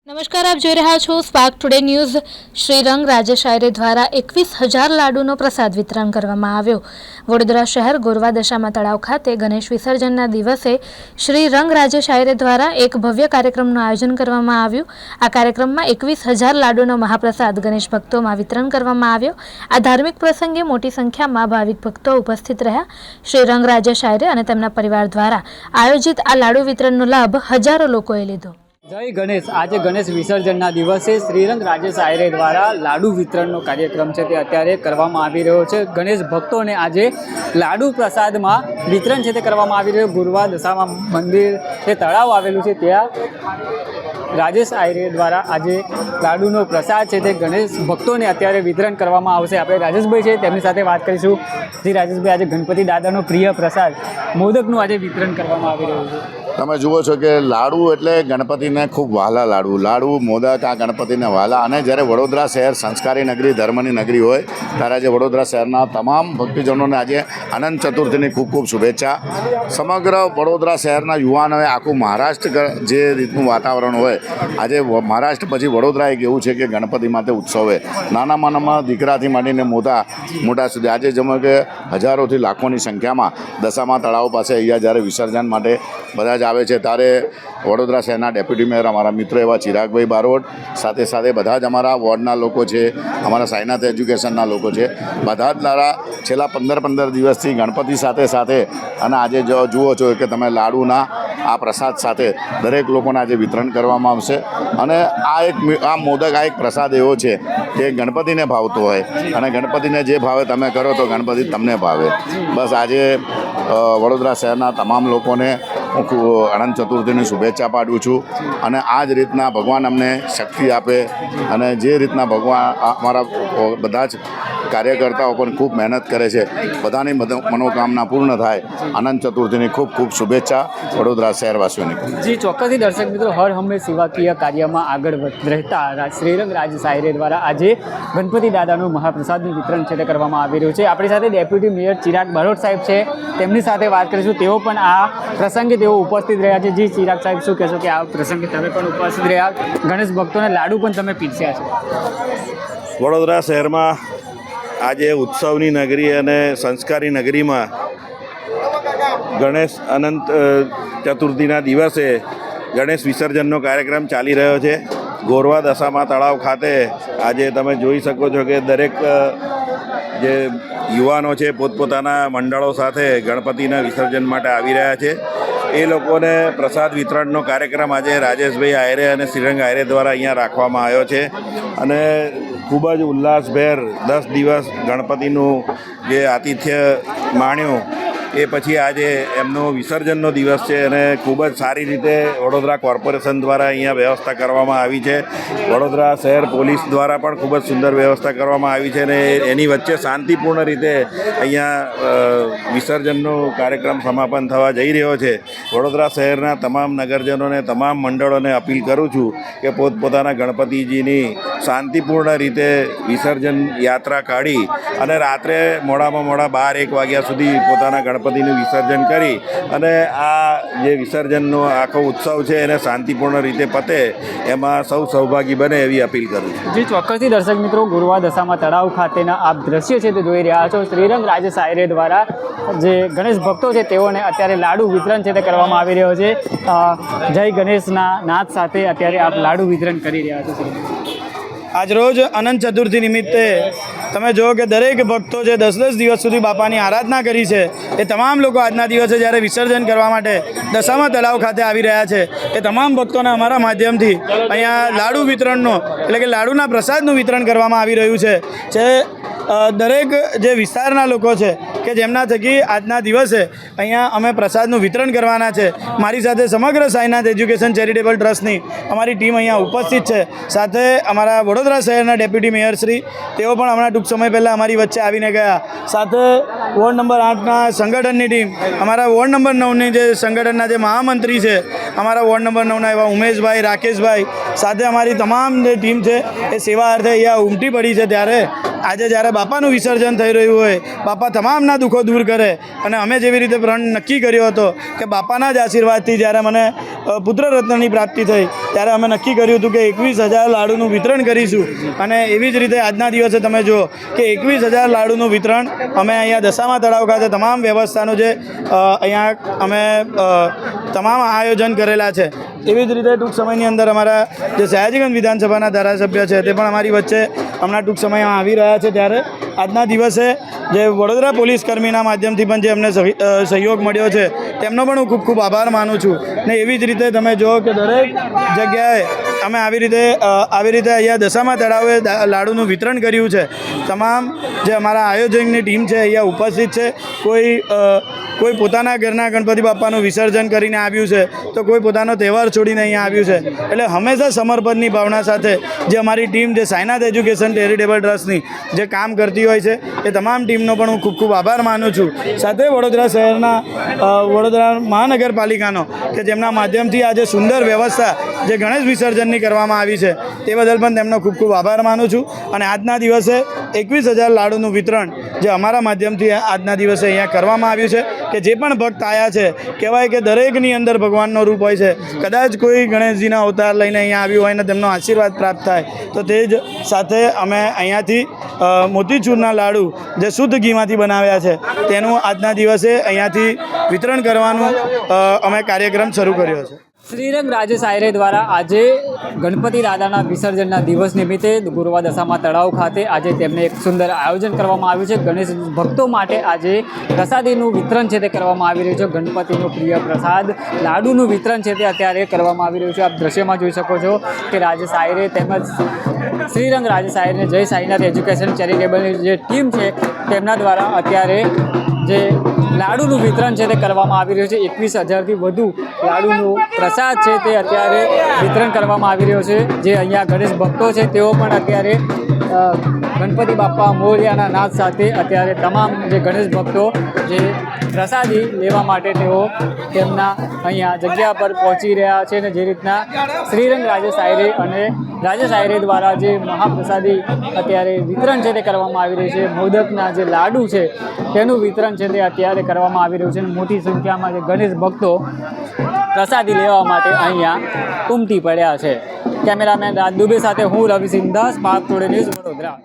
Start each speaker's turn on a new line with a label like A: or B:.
A: નમસ્કાર, આપ જોઈ રહ્યા છો spark today news. Shrirang Rajesh Ayare દ્વારા 21,000 લાડુનો પ્રસાદ વિતરણ કરવામાં આવ્યો। વડોદરા શહેર ગોરવા દશામા તળાવ ખાતે ગણેશ વિસર્જનના દિવસે શ્રીરંગ રાજેશ આયરે દ્વારા એક ભવ્ય કાર્યક્રમનું આયોજન કરવામાં આવ્યું। આ કાર્યક્રમમાં 21,000 લાડુનો મહાપ્રસાદ ગણેશ ભક્તોમાં વિતરણ કરવામાં આવ્યો। આ ધાર્મિક પ્રસંગે મોટી સંખ્યામાં ભાવિક ભક્તો ઉપસ્થિત રહ્યા। શ્રીરંગ રાજેશ આયરે અને તેમના પરિવાર દ્વારા આયોજિત આ લાડુ વિતરણનો લાભ હજારો લોકોએ લીધો।
B: જય ગણેશ। આજે ગણેશ વિસર્જનના દિવસે શ્રીરંગ રાજેશ આયરે દ્વારા લાડુ વિતરણનો કાર્યક્રમ છે તે અત્યારે કરવામાં આવી રહ્યો છે। ગણેશ ભક્તોને આજે લાડુ પ્રસાદમાં વિતરણ છે તે કરવામાં આવી રહ્યું। ગોરવા દશામા મંદિર જે તળાવ આવેલું છે ત્યાં રાજેશ આયરે દ્વારા આજે લાડુનો પ્રસાદ છે તે ગણેશ ભક્તોને અત્યારે વિતરણ કરવામાં આવશે। આપણે રાજેશભાઈ છે તેમની સાથે વાત કરીશું। જી રાજેશભાઈ, આજે ગણપતિ દાદાનો પ્રિય પ્રસાદ મોદકનું આજે વિતરણ કરવામાં આવી રહ્યું છે।
C: તમે જુઓ છો કે લાડુ એટલે ગણપતિને ખૂબ વહાલા લાડુ મોદક આ ગણપતિને વહાલા। અને જ્યારે વડોદરા શહેર સંસ્કારી નગરી, ધર્મની નગરી હોય ત્યારે આજે વડોદરા શહેરના તમામ ભક્તિજનોને આજે અનંત ચતુર્થીની ખૂબ ખૂબ શુભેચ્છા। સમગ્ર વડોદરા શહેરના યુવાનોએ આખું મહારાષ્ટ્ર જે રીતનું વાતાવરણ હોય, આજે મહારાષ્ટ્ર પછી વડોદરા એક એવું છે કે ગણપતિ માટે ઉત્સવે નાનામાં દીકરાથી માંડીને મોટા સુધી આજે જમો કે હજારોથી લાખોની સંખ્યામાં દશામા તળાવ પાસે અહીંયા જ્યારે વિસર્જન માટે બધા જ આવે છે ત્યારે વડોદરા શહેરના ડેપ્યુટી મેયર અમારા મિત્ર એવા ચિરાગભાઈ બારોટ સાથે બધા જ અમારા વોર્ડના લોકો છે, અમારા સાઈનાથ એજ્યુકેશનના લોકો છે, બધા જ દ્વારા છેલ્લા 15 દિવસથી ગણપતિ સાથે અને આજે જુઓ છો કે તમે લાડુના આ પ્રસાદ સાથે દરેક લોકોને આજે વિતરણ કરવામાં આવશે। અને આ મોદક આ એક પ્રસાદ એવો છે કે ગણપતિને ભાવતો હોય અને ગણપતિને જે ભાવે તમે કરો તો ગણપતિ તમને ભાવે। બસ આજે વડોદરા શહેરના તમામ લોકોને હું અનંત ચતુર્થીની શુભેચ્છા પાઠવું છું। અને આ જ રીતના ભગવાન અમને શક્તિ આપે અને જે રીતના ભગવાન અમારા બધા જ કાર્યકર્તાઓ પણ ખૂબ મહેનત કરે છે, બધાની મનોકામના પૂર્ણ થાય। અનંત ચતુર્થીની ખૂબ ખૂબ શુભેચ્છા વડોદરા શહેરવાસીઓને।
B: જી ચોક્કસથી દર્શક મિત્રો, હર હંમેશ સેવાકીય કાર્યમાં આગળ રહેતા શ્રીરંગ રાજેશ આયરે દ્વારા આજે ગણપતિ દાદાનું મહાપ્રસાદનું વિતરણ છે તે કરવામાં આવી રહ્યું છે। આપણી સાથે ડેપ્યુટી મેયર ચિરાગ બારોટ સાહેબ છે, તેમની સાથે વાત કરીશું। તેઓ પણ આ પ્રસંગે તેઓ ઉપસ્થિત રહ્યા છે। જી ચિરાગ સાહેબ, શું કહેશો કે આ પ્રસંગે તમે પણ ઉપસ્થિત રહ્યા, ગણેશ ભક્તોને લાડુ પણ તમે પીરસ્યા છે?
D: વડોદરા શહેરમાં આજે ઉત્સવની નગરી અને સંસ્કારી નગરીમાં ગણેશ અનંત ચતુર્થીના દિવસે ગણેશ વિસર્જનનો કાર્યક્રમ ચાલી રહ્યો છે। ગોરવા દશામા તળાવ ખાતે આજે તમે જોઈ શકો છો કે દરેક જે યુવાનો છે પોતપોતાના મંડળો સાથે ગણપતિના વિસર્જન માટે આવી રહ્યા છે। એ લોકોને પ્રસાદ વિતરણનો કાર્યક્રમ આજે રાજેશભાઈ આયરે અને શ્રીરંગ આયરે દ્વારા અહીંયા રાખવામાં આવ્યો છે। અને ખૂબ જ ઉલ્લાસભેર 10 દિવસ ગણપતિનું જે આતિથ્ય માણ્યું એ પછી આજે એમનો વિસર્જનનો દિવસ છે અને ખૂબ જ સારી રીતે વડોદરા કોર્પોરેશન દ્વારા અહીંયા વ્યવસ્થા કરવામાં આવી છે। વડોદરા શહેર પોલીસ દ્વારા પણ ખૂબ જ સુંદર વ્યવસ્થા કરવામાં આવી છે અને એની વચ્ચે શાંતિપૂર્ણ રીતે અહીંયા વિસર્જનનો કાર્યક્રમ સમાપન થવા જઈ રહ્યો છે। વડોદરા શહેરના તમામ નગરજનોને, તમામ મંડળોને અપીલ કરું છું કે પોતપોતાના ગણપતિજીની શાંતિપૂર્ણ રીતે વિસર્જન યાત્રા કાઢી અને રાત્રે મોડામાં મોડા 12-1 વાગ્યા સુધી પોતાના ગણપતિનું વિસર્જન કરી અને આ જે વિસર્જનનો આખો ઉત્સવ છે એને શાંતિપૂર્ણ રીતે પતે એમાં સૌ સહભાગી બને એવી અપીલ કરું છું।
B: જી ચોક્કસથી દર્શક મિત્રો, ગોરવા દશામા તળાવ ખાતેના આપ દ્રશ્યો છે તે જોઈ રહ્યા છો। શ્રીરંગ રાજેશ આયરે દ્વારા જે ગણેશ ભક્તો છે તેઓને અત્યારે લાડુ વિતરણ છે તે કરવામાં આવી રહ્યો છે। જય ગણેશના નાદ સાથે અત્યારે આપ લાડુ વિતરણ કરી રહ્યા છો।
E: આજરોજ અનંત ચતુર્થી નિમિત્તે તમે જુઓ કે દરેક ભક્તો જે 10 દિવસ સુધી બાપાની આરાધના કરી છે એ તમામ લોકો આજના દિવસે જ્યારે વિસર્જન કરવા માટે દશામા તળાવ ખાતે આવી રહ્યા છે, એ તમામ ભક્તોને અમારા માધ્યમથી અહીંયા લાડુ વિતરણનો એટલે કે લાડુના પ્રસાદનું વિતરણ કરવામાં આવી રહ્યું છે। જે દરેક જે વિસ્તારના લોકો છે કે જેમના થકી આજના દિવસે અહીંયા અમે પ્રસાદનું વિતરણ કરવાના છે। મારી સાથે સમગ્ર સાઈનાથ એજ્યુકેશન ચેરિટેબલ ટ્રસ્ટની અમારી ટીમ અહીંયા ઉપસ્થિત છે। સાથે અમારા વડોદરા શહેરના ડેપ્યુટી મેયર શ્રી, તેઓ પણ હમણાં ટૂંક સમય પહેલાં અમારી વચ્ચે આવીને ગયા। સાથે વોર્ડ નંબર 8ના સંગઠનની ટીમ, અમારા વોર્ડ નંબર 9ની જે સંગઠનના જે મહામંત્રી છે, અમારા વોર્ડ નંબર 9ના એવા ઉમેશભાઈ, રાકેશભાઈ, સાથે અમારી તમામ જે ટીમ છે એ સેવા અર્થે અહીંયા ઉમટી પડી છે। ત્યારે આજે જ્યારે બાપાનું વિસર્જન થઈ રહ્યું હોય, બાપા તમામના દુઃખો દૂર કરે અને અમે જેવી રીતે પ્રણ નક્કી કર્યો હતો કે બાપાના જ આશીર્વાદથી જ્યારે મને પુત્ર રત્નની પ્રાપ્તિ થઈ ત્યારે અમે નક્કી કર્યું હતું કે 21,000 લાડુનું વિતરણ કરીશું અને એવી જ રીતે આજના દિવસે તમે જુઓ કે 21,000 લાડુનું વિતરણ અમે અહીંયા દશામા તળાવ ખાતે તમામ વ્યવસ્થાનું જે અહીંયા અમે તમામ આયોજન કરેલા છે. એવી જ રીતે ટૂંક સમયની અંદર અમારા જે સયાજીગંજ વિધાનસભાના ધારાસભ્ય છે તે પણ અમારી વચ્ચે હમણાં ટૂંક સમયમાં આવી રહ્યા છે. ત્યારે આજના દિવસે જે વડોદરા પોલીસ કર્મીના માધ્યમથી પણ જે અમને સહયોગ મળ્યો છે તેમનો પણ હું ખૂબ ખૂબ આભાર માનું છું. ને એવી જ રીતે તમે જુઓ કે દરેક જગ્યાએ અમે આવી રીતે અહીંયા દશામા તળાવે લાડુનું વિતરણ કર્યું છે. તમામ જે અમારા આયોજકની ટીમ છે અહીંયા ઉપસ્થિત છે. કોઈ પોતાના ઘરના ગણપતિ બાપાનું વિસર્જન કરીને આવ્યું છે તો કોઈ પોતાનો તહેવાર છોડીને અહીંયા આવ્યું છે. એટલે હંમેશા સમર્પણની ભાવના સાથે જે અમારી ટીમ જે સાઈનાથ એજ્યુકેશન ચેરિટેબલ ટ્રસ્ટની જે કામ કરતી હોય છે એ તમામ ટીમનો પણ હું ખૂબ ખૂબ આભાર માનું છું. સાથે વડોદરા શહેરના વડોદરા મહાનગરપાલિકાનો કે જેમના માધ્યમથી આજે સુંદર વ્યવસ્થા જે ગણેશ વિસર્જનની કરવામાં આવી છે તે બદલ પણ તેમનો ખૂબ ખૂબ આભાર માનું છું. અને આજના દિવસે 21,000 લાડુનું વિતરણ જે અમારા માધ્યમથી આજના દિવસે અહીંયા કરવામાં આવ્યું છે કે જે પણ ભક્ત આવ્યા છે કહેવાય કે દરેકની અંદર ભગવાનનો રૂપ હોય છે. કદાચ કોઈ ગણેશજીના અવતાર લઈને અહીંયા આવ્યું હોય ને તેમનો આશીર્વાદ પ્રાપ્ત થાય તો તે જ સાથે અમે અહીંયાથી મોતીચૂરના લાડુ જે શુદ્ધ ઘીમાંથી બનાવ્યા છે તેનું આજના દિવસે અહીંયાથી વિતરણ કરવાનું અમે કાર્યક્રમ શરૂ કર્યો છે.
B: શ્રીરંગ રાજેશ આયરે દ્વારા આજે ગણપતિ દાદાના વિસર્જનના દિવસ નિમિત્તે ગોરવા દશામા તળાવ ખાતે આજે તેમને એક સુંદર આયોજન કરવામાં આવ્યું છે. ગણેશ ભક્તો માટે આજે પ્રસાદીનું વિતરણ છે તે કરવામાં આવી રહ્યું છે. ગણપતિનો પ્રિય પ્રસાદ લાડુનું વિતરણ છે તે અત્યારે કરવામાં આવી રહ્યું છે. આપ દ્રશ્યમાં જોઈ શકો છો કે રાજેશ આયરે તેમજ શ્રીરંગ રાજેશ આયરને જય સાઈનાથ એજ્યુકેશન ચેરિટેબલની જે ટીમ છે તેમના દ્વારા અત્યારે જે લાડુનું વિતરણ છે તે કરવામાં આવી રહ્યું છે. 21,000થી વધુ લાડુનો પ્રસાદ છે તે અત્યારે વિતરણ કરવામાં આવી રહ્યો છે. જે અહીંયા ગણેશ ભક્તો છે તેઓ પણ અત્યારે ગણપતિ બાપ્પા મોરયાના નાદ સાથે અત્યારે તમામ જે ગણેશ ભક્તો જે પ્રસાદી લેવા માટે તેઓ તેમના અહીંયા જગ્યા પર પહોંચી રહ્યા છે. અને જે રીતના શ્રીરંગ રાજેશ આયરે અને રાજેશ આયરે દ્વારા જે મહાપ્રસાદી અત્યારે વિતરણ છે તે કરવામાં આવી રહ્યું છે. મોદકના જે લાડુ છે તેનું વિતરણ છે તે અત્યારે કરવામાં આવી રહ્યું છે. અને મોટી સંખ્યામાં જે ગણેશ ભક્તો પ્રસાદી લેવા માટે અહીંયા ઉમટી પડ્યા છે. કેમેરામેન રાજ દુબે સાથે હું રવિ સિંધાસ, સ્પાર્ક ટુડે ન્યૂઝ, વડોદરા.